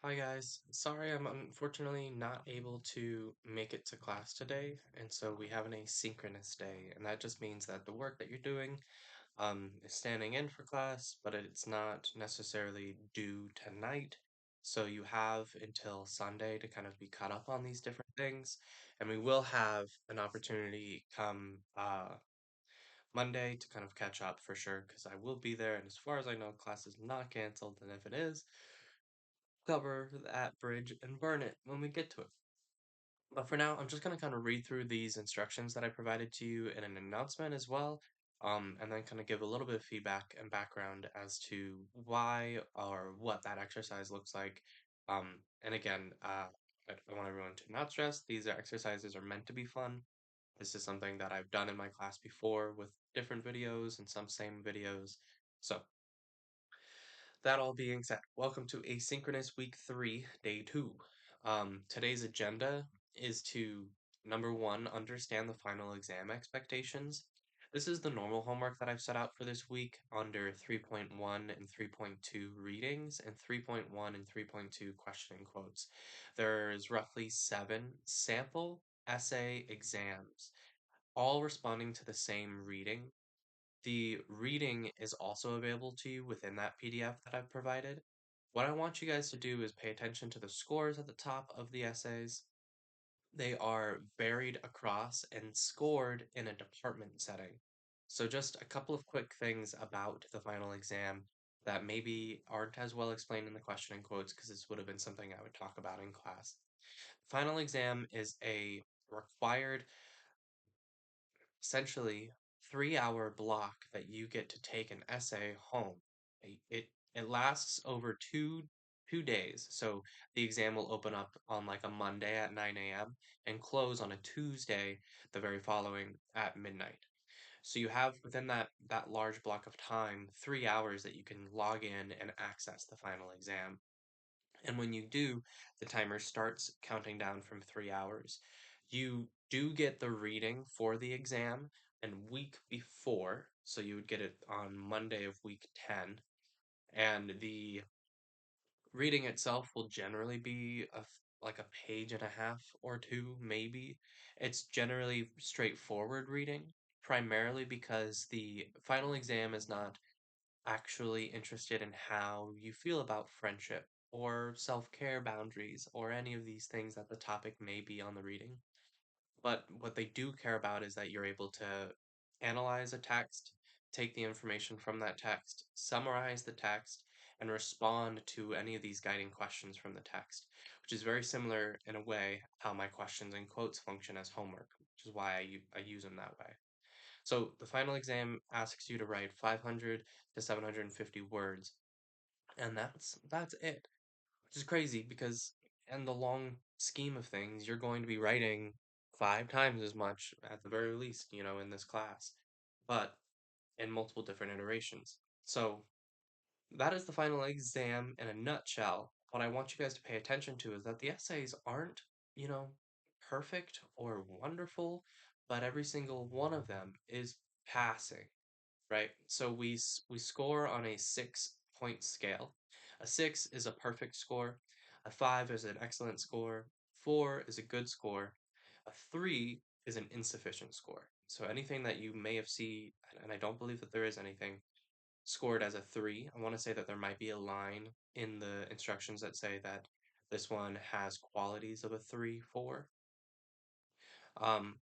Hi guys, sorry I'm unfortunately not able to make it to class today, and so we have an asynchronous day, and that just means that the work that you're doing is standing in for class, but it's not necessarily due tonight, so you have until Sunday to kind of be caught up on these different things, and we will have an opportunity come Monday to kind of catch up for sure, because I will be there, and as far as I know, class is not canceled, and if it is, cover that bridge and burn it when we get to it. But for now, I'm just going to kind of read through these instructions that I provided to you in an announcement as well, and then kind of give a little bit of feedback and background as to why or what that exercise looks like. And again, I want everyone to not stress. These exercises are meant to be fun. This is something that I've done in my class before with different videos and some same videos. So that all being said, welcome to Asynchronous Week 3, Day 2. Today's agenda is to, number one, understand the final exam expectations. This is the normal homework that I've set out for this week under 3.1 and 3.2 readings and 3.1 and 3.2 question and quotes. There's roughly 7 sample essay exams, all responding to the same reading. The reading is also available to you within that PDF that I've provided. What I want you guys to do is pay attention to the scores at the top of the essays. They are varied across and scored in a department setting. So just a couple of quick things about the final exam that maybe aren't as well explained in the question and quotes because this would have been something I would talk about in class. Final exam is a required essentially 3 hour block that you get to take an essay home. It lasts over two days. So the exam will open up on like a Monday at 9 a.m. and close on a Tuesday the very following at midnight. So you have within that large block of time 3 hours that you can log in and access the final exam. And when you do, the timer starts counting down from 3 hours. You do get the reading for the exam and week before, so you would get it on Monday of week 10. And the reading itself will generally be like a page and a half or two, maybe. It's generally straightforward reading, primarily because the final exam is not actually interested in how you feel about friendship or self care boundaries or any of these things that the topic may be on the reading. But what they do care about is that you're able to analyze a text, take the information from that text, summarize the text, and respond to any of these guiding questions from the text, which is very similar in a way how my questions and quotes function as homework, which is why I use them that way. So the final exam asks you to write 500 to 750 words, and that's it, which is crazy because in the long scheme of things, you're going to be writing 5 times as much at the very least, in this class, but in multiple different iterations. So that is the final exam in a nutshell. What I want you guys to pay attention to is that the essays aren't, you know, perfect or wonderful, but every single one of them is passing, right? So we score on a 6 point scale. A 6 is a perfect score. A 5 is an excellent score. 4 is a good score. A 3 is an insufficient score. So anything that you may have seen, and I don't believe that there is anything scored as a 3. I want to say that there might be a line in the instructions that say that this one has qualities of a 3, 4. Um,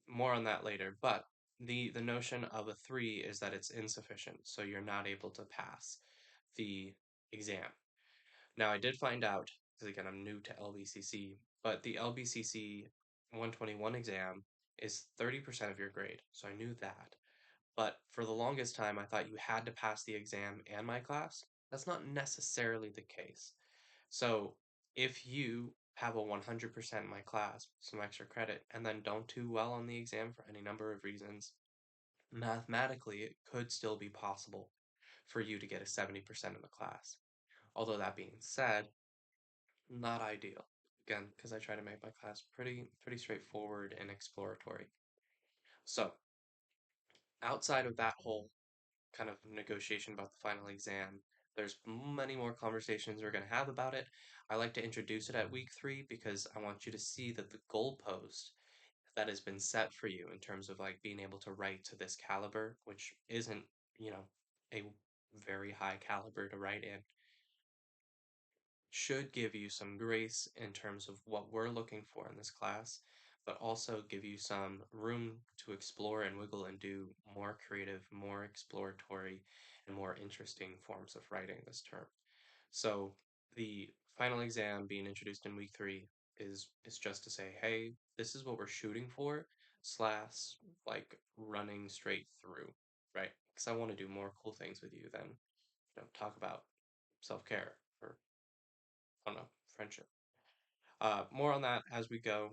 More on that later, but the notion of a 3 is that it's insufficient, so you're not able to pass the exam. Now, I did find out, because again, I'm new to LBCC, but the LBCC 121 exam is 30% of your grade, so I knew that. But for the longest time, I thought you had to pass the exam and my class. That's not necessarily the case. So if you have a 100% in my class, some extra credit, and then don't do well on the exam for any number of reasons, mathematically, it could still be possible for you to get a 70% in the class. Although that being said, not ideal. Again, because I try to make my class pretty straightforward and exploratory. So, outside of that whole kind of negotiation about the final exam, There's many more conversations we're going to have about it. I like to introduce it at week 3 because I want you to see that the goalpost that has been set for you in terms of like being able to write to this caliber, which isn't, you know, a very high caliber to write in, should give you some grace in terms of what we're looking for in this class, but also give you some room to explore and wiggle and do more creative, more exploratory, and more interesting forms of writing this term. So the final exam being introduced in week 3 is just to say, hey, this is what we're shooting for, slash like running straight through, right? Because I want to do more cool things with you than talk about self-care or I don't know, friendship. More on that as we go.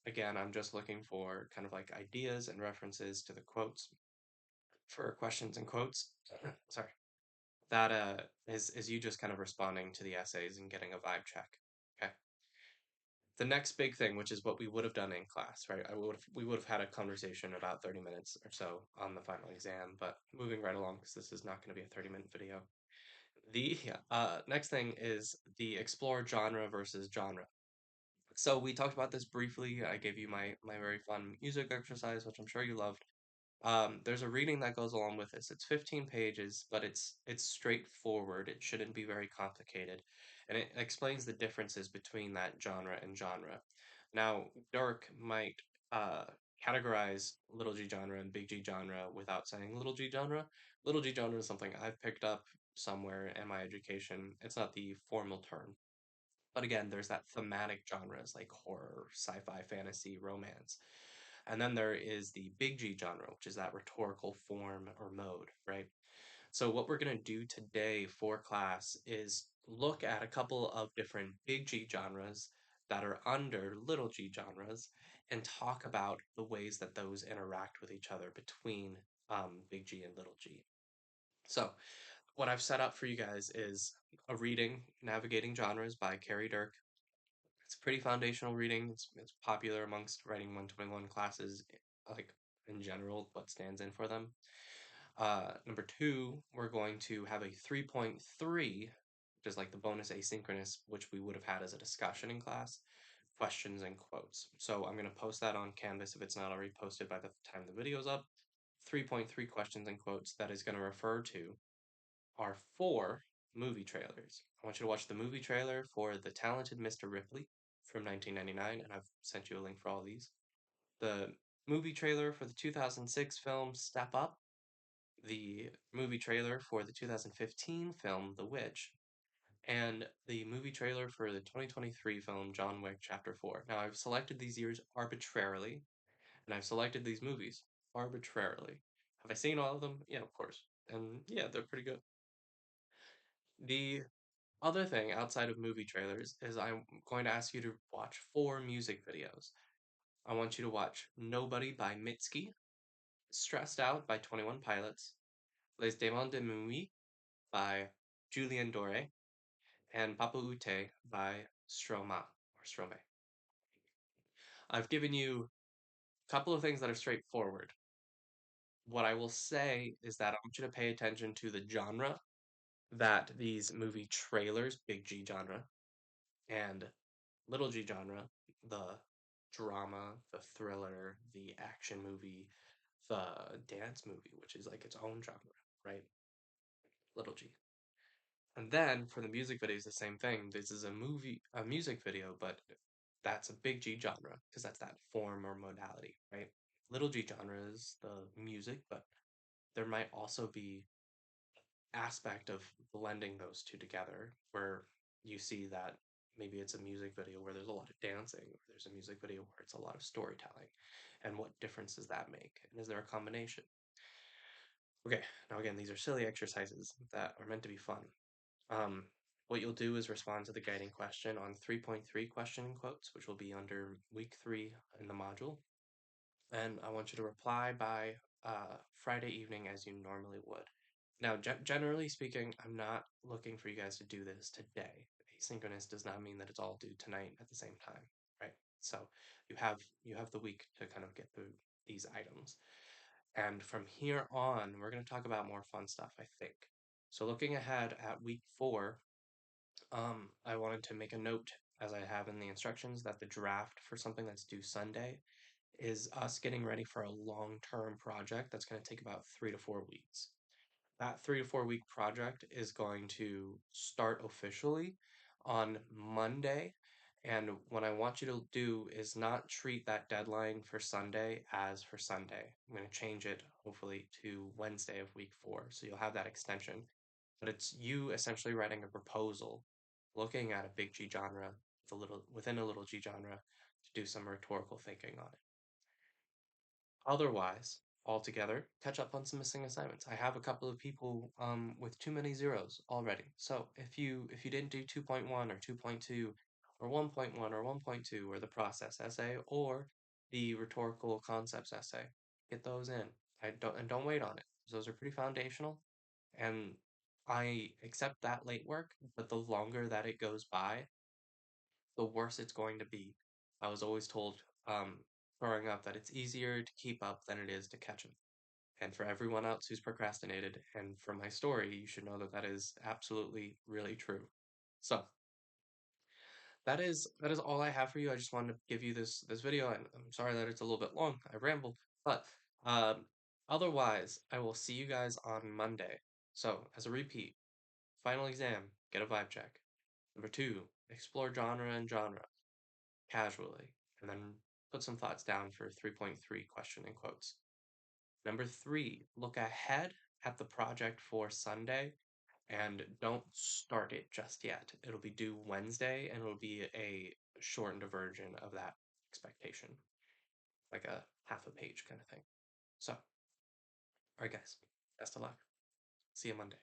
Again, I'm just looking for kind of like ideas and references to the quotes for questions and quotes. Sorry. That is you just kind of responding to the essays and getting a vibe check. Okay. The next big thing, which is what we would have done in class, right? We would have had a conversation about 30 minutes or so on the final exam, but moving right along because this is not going to be a 30-minute video. The next thing is the explore genre versus genre. So we talked about this briefly. I gave you my very fun music exercise, which I'm sure you loved. There's a reading that goes along with this. It's 15 pages, but it's straightforward. It shouldn't be very complicated, and it explains the differences between that genre and genre. Now, Dirk might uh, categorize little g genre and big G genre without saying little g genre. Little g genre is something I've picked up somewhere in my education. It's not the formal term. But again, there's that thematic genres like horror, sci-fi, fantasy, romance. And then there is the big G genre, which is that rhetorical form or mode, right? So what we're going to do today for class is look at a couple of different big G genres that are under little g genres and talk about the ways that those interact with each other between big G and little g. So what I've set up for you guys is a reading, Navigating Genres by Carrie Dirk. It's a pretty foundational reading. It's popular amongst writing 121 classes, like in general, what stands in for them. Number 2, we're going to have a 3.3, which is like the bonus asynchronous, which we would have had as a discussion in class, questions and quotes. So I'm going to post that on Canvas if it's not already posted by the time the video's up. 3.3 questions and quotes that is going to refer to are 4 movie trailers. I want you to watch the movie trailer for The Talented Mr. Ripley from 1999, and I've sent you a link for all these. The movie trailer for the 2006 film Step Up, the movie trailer for the 2015 film The Witch, and the movie trailer for the 2023 film John Wick Chapter 4. Now, I've selected these years arbitrarily, and I've selected these movies arbitrarily. Have I seen all of them? Yeah, of course. And yeah, they're pretty good. The other thing outside of movie trailers is I'm going to ask you to watch 4 music videos. I want you to watch Nobody by Mitski, Stressed Out by 21 Pilots, Les Démons de Minuit by Julien Doré, and Papa Ute by Stromae. I've given you a couple of things that are straightforward. What I will say is that I want you to pay attention to the genre that these movie trailers, big G genre, and little g genre, the drama, the thriller, the action movie, the dance movie, which is like its own genre, right? Little g. And then for the music videos, the same thing. This is a music video, but that's a big G genre because that's that form or modality, right? Little g genre is the music, but there might also be aspect of blending those two together where you see that maybe it's a music video where there's a lot of dancing, or there's a music video where it's a lot of storytelling. And what difference does that make? And is there a combination? Okay, now again, these are silly exercises that are meant to be fun. Um, what you'll do is respond to the guiding question on 3.3 question in quotes, which will be under week 3 in the module. And I want you to reply by Friday evening as you normally would. Now, generally speaking, I'm not looking for you guys to do this today. Asynchronous does not mean that it's all due tonight at the same time, right? So you have the week to kind of get through these items. And from here on, we're going to talk about more fun stuff, I think. So looking ahead at week 4, I wanted to make a note, as I have in the instructions, that the draft for something that's due Sunday is us getting ready for a long-term project that's going to take about 3 to 4 weeks. That 3 to 4 week project is going to start officially on Monday. And what I want you to do is not treat that deadline for Sunday as for Sunday. I'm going to change it hopefully to Wednesday of week 4. So you'll have that extension. But it's you essentially writing a proposal, looking at a big G genre within a little G genre to do some rhetorical thinking on it. Otherwise, altogether, catch up on some missing assignments. I have a couple of people with too many zeros already. So if you didn't do 2.1 or 2.2 or 1.1 or 1.2 or the process essay or the rhetorical concepts essay, get those in. Don't wait on it. Those are pretty foundational, and I accept that late work, but the longer that it goes by, the worse it's going to be. I was always told growing up that it's easier to keep up than it is to catch up. And for everyone else who's procrastinated, and from my story, you should know that that is absolutely really true. So that is all I have for you. I just wanted to give you this video, and I'm sorry that it's a little bit long. I ramble, but um, otherwise, I will see you guys on Monday. So as a repeat, final exam, get a vibe check. Number 2, explore genre casually, and then put some thoughts down for 3.3 question in quotes. Number 3, look ahead at the project for Sunday and don't start it just yet. It'll be due Wednesday and it'll be a shortened version of that expectation, like a half a page kind of thing. So, all right, guys, best of luck. See you Monday.